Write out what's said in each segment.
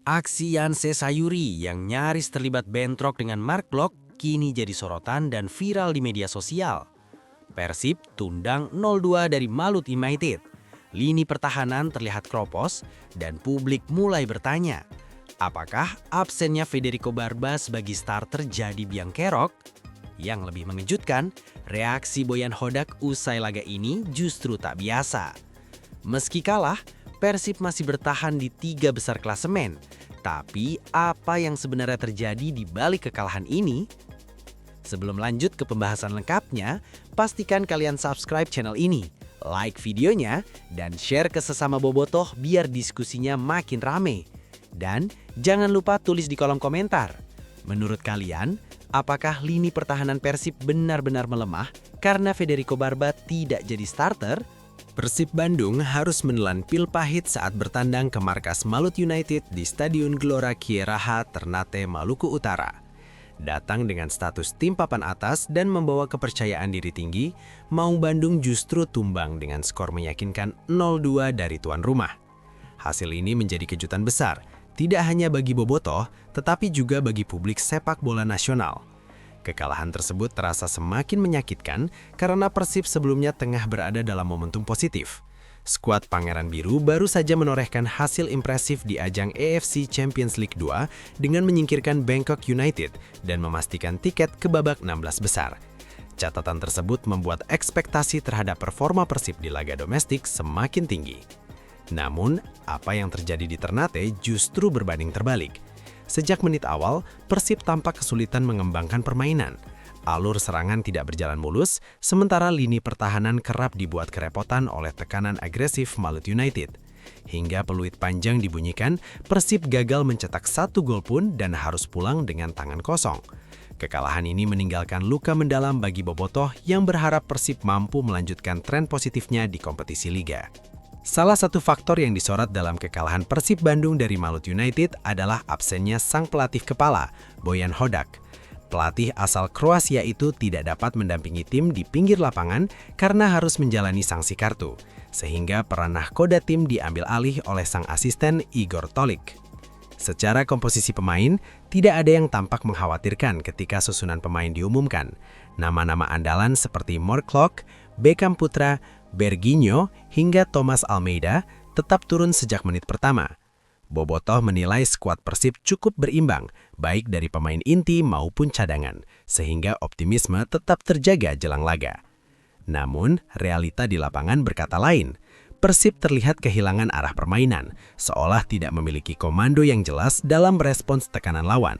Aksi Yanse Sayuri yang nyaris terlibat bentrok dengan Mark Klok kini jadi sorotan dan viral di media sosial. Persib tundang 0-2 dari Malut United. Lini pertahanan terlihat kropos dan publik mulai bertanya, apakah absennya Federico Barba sebagai starter jadi biang kerok? Yang lebih mengejutkan, reaksi Boyan Hodak usai laga ini justru tak biasa. Meski kalah, Persib masih bertahan di 3 besar klasemen. Tapi apa yang sebenarnya terjadi di balik kekalahan ini? Sebelum lanjut ke pembahasan lengkapnya, pastikan kalian subscribe channel ini, like videonya, dan share ke sesama bobotoh biar diskusinya makin rame. Dan jangan lupa tulis di kolom komentar. Menurut kalian, apakah lini pertahanan Persib benar-benar melemah karena Federico Barba tidak jadi starter? Persib Bandung harus menelan pil pahit saat bertandang ke markas Malut United di Stadion Gelora Kieraha, Ternate, Maluku Utara. Datang dengan status tim papan atas dan membawa kepercayaan diri tinggi, Maung Bandung justru tumbang dengan skor meyakinkan 0-2 dari tuan rumah. Hasil ini menjadi kejutan besar, tidak hanya bagi bobotoh, tetapi juga bagi publik sepak bola nasional. Kekalahan tersebut terasa semakin menyakitkan karena Persib sebelumnya tengah berada dalam momentum positif. Skuad Pangeran Biru baru saja menorehkan hasil impresif di ajang AFC Champions League 2 dengan menyingkirkan Bangkok United dan memastikan tiket ke babak 16 besar. Catatan tersebut membuat ekspektasi terhadap performa Persib di laga domestik semakin tinggi. Namun, apa yang terjadi di Ternate justru berbanding terbalik. Sejak menit awal, Persib tampak kesulitan mengembangkan permainan. Alur serangan tidak berjalan mulus, sementara lini pertahanan kerap dibuat kerepotan oleh tekanan agresif Malut United. Hingga peluit panjang dibunyikan, Persib gagal mencetak 1 gol pun dan harus pulang dengan tangan kosong. Kekalahan ini meninggalkan luka mendalam bagi bobotoh yang berharap Persib mampu melanjutkan tren positifnya di kompetisi liga. Salah satu faktor yang disorot dalam kekalahan Persib Bandung dari Malut United adalah absennya sang pelatih kepala, Boyan Hodak. Pelatih asal Kroasia itu tidak dapat mendampingi tim di pinggir lapangan karena harus menjalani sanksi kartu, sehingga peran nahkoda tim diambil alih oleh sang asisten Igor Tolik. Secara komposisi pemain, tidak ada yang tampak mengkhawatirkan ketika susunan pemain diumumkan. Nama-nama andalan seperti Mark Klok, Beckham Putra, Berginho, hingga Thomas Almeida tetap turun sejak menit pertama. Bobotoh menilai skuad Persib cukup berimbang, baik dari pemain inti maupun cadangan, sehingga optimisme tetap terjaga jelang laga. Namun, realita di lapangan berkata lain. Persib terlihat kehilangan arah permainan, seolah tidak memiliki komando yang jelas dalam respons tekanan lawan.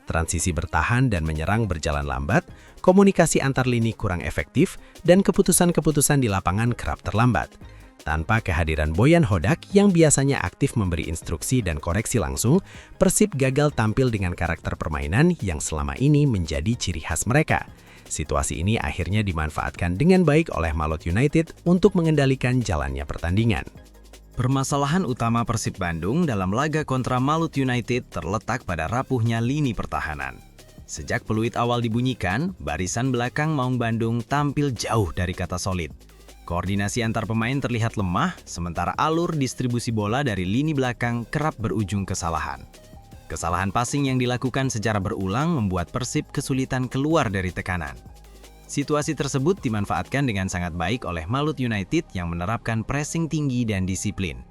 Transisi bertahan dan menyerang berjalan lambat, komunikasi antar lini kurang efektif, dan keputusan-keputusan di lapangan kerap terlambat. Tanpa kehadiran Boyan Hodak yang biasanya aktif memberi instruksi dan koreksi langsung, Persib gagal tampil dengan karakter permainan yang selama ini menjadi ciri khas mereka. Situasi ini akhirnya dimanfaatkan dengan baik oleh Malut United untuk mengendalikan jalannya pertandingan. Permasalahan utama Persib Bandung dalam laga kontra Malut United terletak pada rapuhnya lini pertahanan. Sejak peluit awal dibunyikan, barisan belakang Maung Bandung tampil jauh dari kata solid. Koordinasi antar pemain terlihat lemah, sementara alur distribusi bola dari lini belakang kerap berujung kesalahan. Kesalahan passing yang dilakukan secara berulang membuat Persib kesulitan keluar dari tekanan. Situasi tersebut dimanfaatkan dengan sangat baik oleh Malut United yang menerapkan pressing tinggi dan disiplin.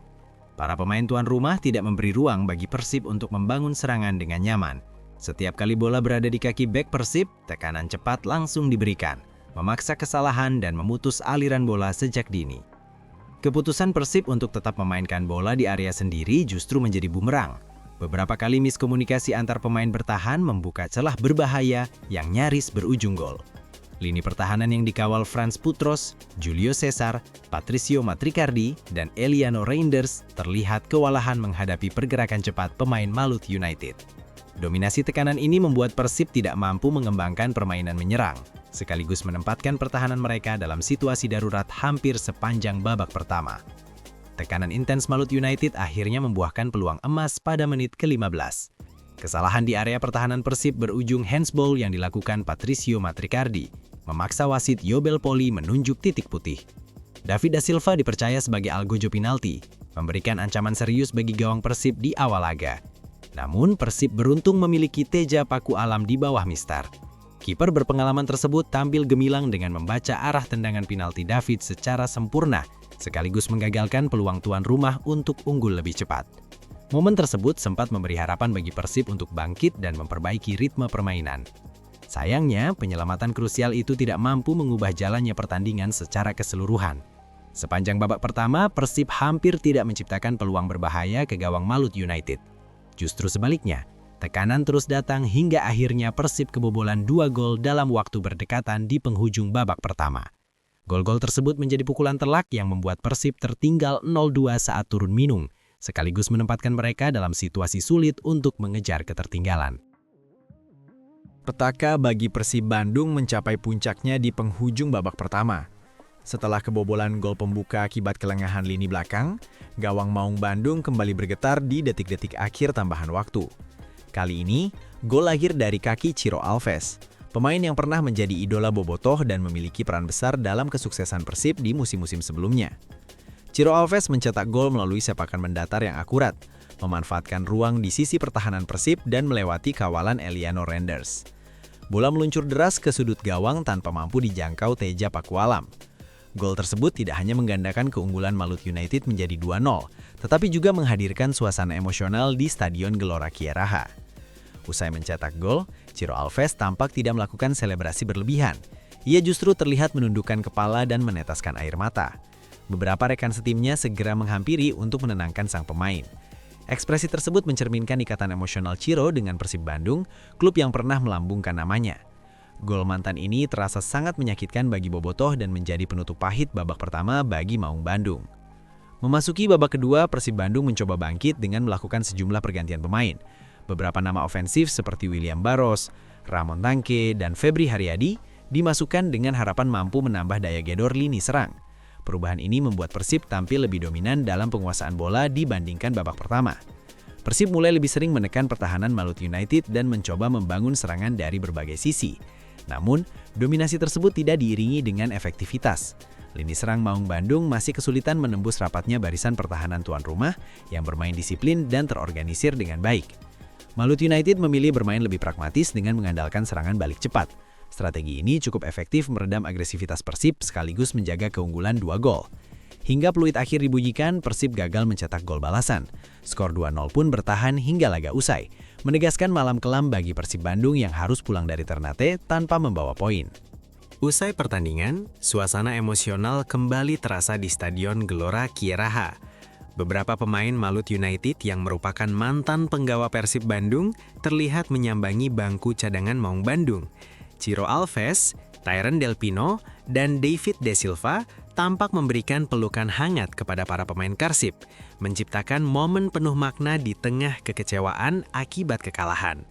Para pemain tuan rumah tidak memberi ruang bagi Persib untuk membangun serangan dengan nyaman. Setiap kali bola berada di kaki bek Persib, tekanan cepat langsung diberikan, memaksa kesalahan dan memutus aliran bola sejak dini. Keputusan Persib untuk tetap memainkan bola di area sendiri justru menjadi bumerang. Beberapa kali miskomunikasi antar pemain bertahan membuka celah berbahaya yang nyaris berujung gol. Lini pertahanan yang dikawal Frans Putros, Julio Cesar, Patricio Matricardi, dan Eliano Reinders terlihat kewalahan menghadapi pergerakan cepat pemain Malut United. Dominasi tekanan ini membuat Persib tidak mampu mengembangkan permainan menyerang, sekaligus menempatkan pertahanan mereka dalam situasi darurat hampir sepanjang babak pertama. Tekanan intens Malut United akhirnya membuahkan peluang emas pada menit ke-15. Kesalahan di area pertahanan Persib berujung handsball yang dilakukan Patricio Matricardi, memaksa wasit Yobel Poli menunjuk titik putih. David da Silva dipercaya sebagai algojo penalti, memberikan ancaman serius bagi gawang Persib di awal laga. Namun Persib beruntung memiliki Teja Paku Alam di bawah Mister. Kiper berpengalaman tersebut tampil gemilang dengan membaca arah tendangan penalti David secara sempurna, sekaligus menggagalkan peluang tuan rumah untuk unggul lebih cepat. Momen tersebut sempat memberi harapan bagi Persib untuk bangkit dan memperbaiki ritme permainan. Sayangnya, penyelamatan krusial itu tidak mampu mengubah jalannya pertandingan secara keseluruhan. Sepanjang babak pertama, Persib hampir tidak menciptakan peluang berbahaya ke gawang Malut United. Justru sebaliknya, tekanan terus datang hingga akhirnya Persib kebobolan 2 gol dalam waktu berdekatan di penghujung babak pertama. Gol-gol tersebut menjadi pukulan telak yang membuat Persib tertinggal 0-2 saat turun minum, sekaligus menempatkan mereka dalam situasi sulit untuk mengejar ketertinggalan. Petaka bagi Persib Bandung mencapai puncaknya di penghujung babak pertama. Setelah kebobolan gol pembuka akibat kelengahan lini belakang, gawang Maung Bandung kembali bergetar di detik-detik akhir tambahan waktu. Kali ini, gol lahir dari kaki Ciro Alves, pemain yang pernah menjadi idola bobotoh dan memiliki peran besar dalam kesuksesan Persib di musim-musim sebelumnya. Ciro Alves mencetak gol melalui sepakan mendatar yang akurat, memanfaatkan ruang di sisi pertahanan Persib dan melewati kawalan Eliano Renders. Bola meluncur deras ke sudut gawang tanpa mampu dijangkau Teja Paku Alam. Gol tersebut tidak hanya menggandakan keunggulan Malut United menjadi 2-0, tetapi juga menghadirkan suasana emosional di Stadion Gelora Kiaraha. Usai mencetak gol, Ciro Alves tampak tidak melakukan selebrasi berlebihan. Ia justru terlihat menundukkan kepala dan menetaskan air mata. Beberapa rekan setimnya segera menghampiri untuk menenangkan sang pemain. Ekspresi tersebut mencerminkan ikatan emosional Ciro dengan Persib Bandung, klub yang pernah melambungkan namanya. Gol mantan ini terasa sangat menyakitkan bagi bobotoh dan menjadi penutup pahit babak pertama bagi Maung Bandung. Memasuki babak kedua, Persib Bandung mencoba bangkit dengan melakukan sejumlah pergantian pemain. Beberapa nama ofensif seperti William Barros, Ramon Tangke, dan Febri Haryadi dimasukkan dengan harapan mampu menambah daya gedor lini serang. Perubahan ini membuat Persib tampil lebih dominan dalam penguasaan bola dibandingkan babak pertama. Persib mulai lebih sering menekan pertahanan Malut United dan mencoba membangun serangan dari berbagai sisi. Namun, dominasi tersebut tidak diiringi dengan efektivitas. Lini serang Maung Bandung masih kesulitan menembus rapatnya barisan pertahanan tuan rumah yang bermain disiplin dan terorganisir dengan baik. Malut United memilih bermain lebih pragmatis dengan mengandalkan serangan balik cepat. Strategi ini cukup efektif meredam agresivitas Persib sekaligus menjaga keunggulan 2 gol. Hingga peluit akhir dibunyikan, Persib gagal mencetak gol balasan. Skor 2-0 pun bertahan hingga laga usai, menegaskan malam kelam bagi Persib Bandung yang harus pulang dari Ternate tanpa membawa poin. Usai pertandingan, suasana emosional kembali terasa di Stadion Gelora Kiaraha. Beberapa pemain Malut United yang merupakan mantan penggawa Persib Bandung terlihat menyambangi bangku cadangan Maung Bandung. Ciro Alves, Tyron Del Pino, dan David De Silva tampak memberikan pelukan hangat kepada para pemain Persib, menciptakan momen penuh makna di tengah kekecewaan akibat kekalahan.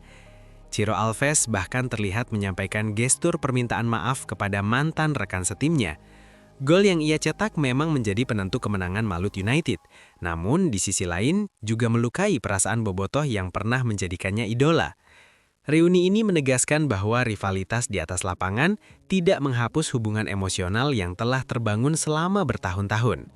Ciro Alves bahkan terlihat menyampaikan gestur permintaan maaf kepada mantan rekan setimnya. Gol yang ia cetak memang menjadi penentu kemenangan Malut United, namun di sisi lain juga melukai perasaan bobotoh yang pernah menjadikannya idola. Reuni ini menegaskan bahwa rivalitas di atas lapangan tidak menghapus hubungan emosional yang telah terbangun selama bertahun-tahun.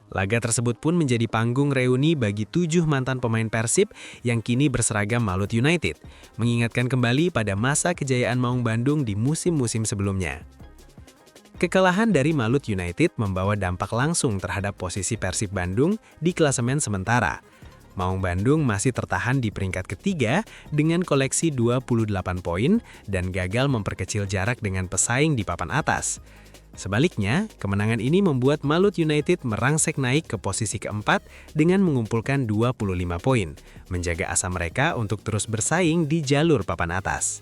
Laga tersebut pun menjadi panggung reuni bagi 7 mantan pemain Persib yang kini berseragam Malut United, mengingatkan kembali pada masa kejayaan Maung Bandung di musim-musim sebelumnya. Kekalahan dari Malut United membawa dampak langsung terhadap posisi Persib Bandung di klasemen sementara. Maung Bandung masih tertahan di peringkat ketiga dengan koleksi 28 poin dan gagal memperkecil jarak dengan pesaing di papan atas. Sebaliknya, kemenangan ini membuat Malut United merangsek naik ke posisi keempat dengan mengumpulkan 25 poin, menjaga asa mereka untuk terus bersaing di jalur papan atas.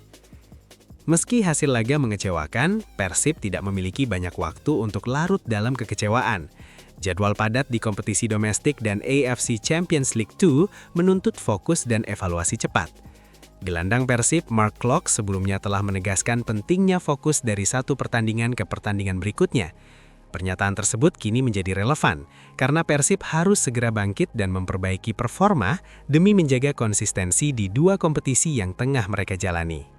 Meski hasil laga mengecewakan, Persib tidak memiliki banyak waktu untuk larut dalam kekecewaan. Jadwal padat di kompetisi domestik dan AFC Champions League 2 menuntut fokus dan evaluasi cepat. Gelandang Persib Mark Klok sebelumnya telah menegaskan pentingnya fokus dari satu pertandingan ke pertandingan berikutnya. Pernyataan tersebut kini menjadi relevan karena Persib harus segera bangkit dan memperbaiki performa demi menjaga konsistensi di 2 kompetisi yang tengah mereka jalani.